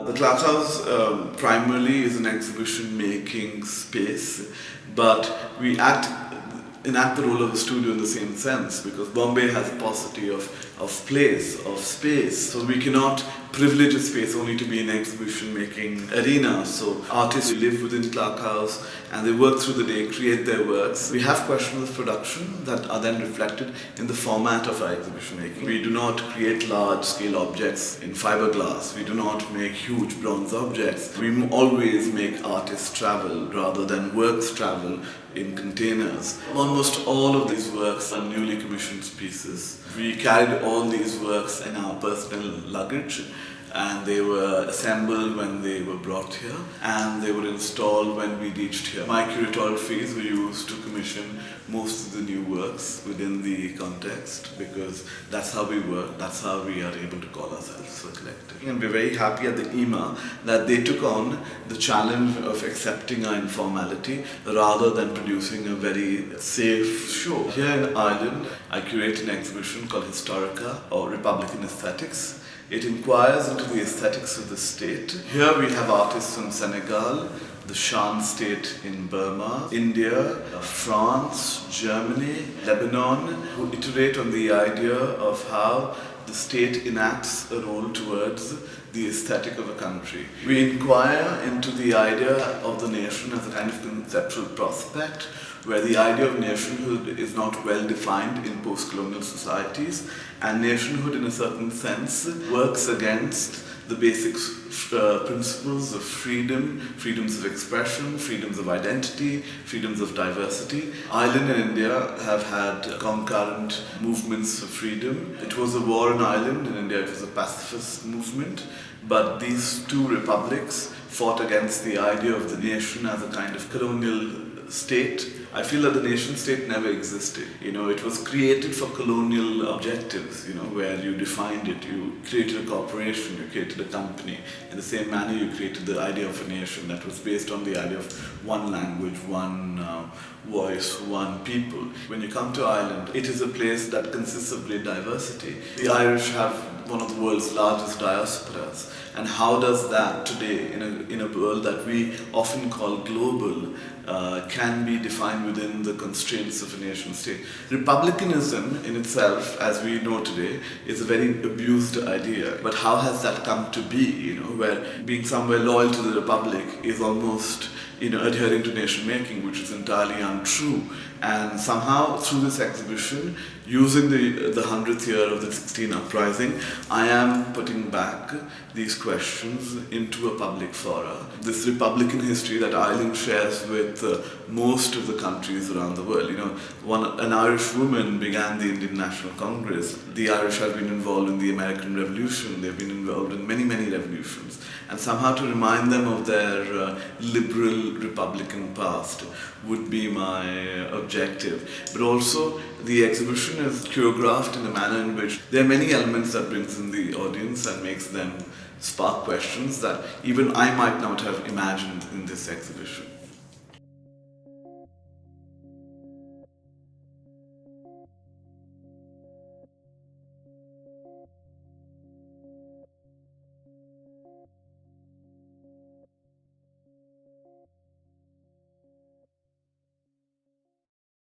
The Clarke House primarily is an exhibition-making space, but we enact the role of a studio in the same sense, because Bombay has a paucity of place, of space, so we cannot privilege a space only to be an exhibition-making arena. So artists live within Clarke House and they work through the day, create their works. We have questions of production that are then reflected in the format of our exhibition making. We do not create large-scale objects in fiberglass. We do not make huge bronze objects. We always make artists travel rather than works travel in containers. Almost all of these works are newly commissioned pieces. We carried all these works in our personal luggage, and they were assembled when they were brought here, and they were installed when we reached here. My curatorial fees were used to commission most of the new works within the context, because that's how we work, that's how we are able to call ourselves a collective. And we're very happy at the IMMA that they took on the challenge of accepting our informality rather than producing a very safe show. Here in Ireland, I curate an exhibition called Historica, or Republican Aesthetics. It inquires into the aesthetics of the state. Here we have artists from Senegal, the Shan state in Burma, India, France, Germany, Lebanon, who iterate on the idea of how the state enacts a role towards the aesthetic of a country. We inquire into the idea of the nation as a kind of conceptual prospect, where the idea of nationhood is not well defined in post-colonial societies, and nationhood in a certain sense works against the basic principles of freedom, freedoms of expression, freedoms of identity, freedoms of diversity. Ireland and India have had concurrent movements for freedom. It was a war in Ireland, in India it was a pacifist movement, but these two republics fought against the idea of the nation as a kind of colonial state. I feel that the nation state never existed. It was created for colonial objectives, where you defined it, you created a corporation, you created a company. In the same manner, you created the idea of a nation that was based on the idea of one language, one voice, one people. When you come to Ireland, it is a place that consists of great diversity. The Irish have one of the world's largest diasporas. And how does that today, in a world that we often call global, can be defined within the constraints of a nation state? Republicanism in itself, as we know today, is a very abused idea. But how has that come to be, where being somewhere loyal to the Republic is almost adhering to nation making, which is entirely untrue. And somehow through this exhibition, using the 100th year of the 16 uprising, I am putting back these questions into a public fora. This Republican history that Ireland shares with most of the countries around the world. An Irish woman began the Indian National Congress. The Irish have been involved in the American Revolution. They've been involved in many, many revolutions. And somehow to remind them of their liberal Republican past would be my objective. But also, the exhibition is choreographed in a manner in which there are many elements that brings in the audience and makes them spark questions that even I might not have imagined in this exhibition.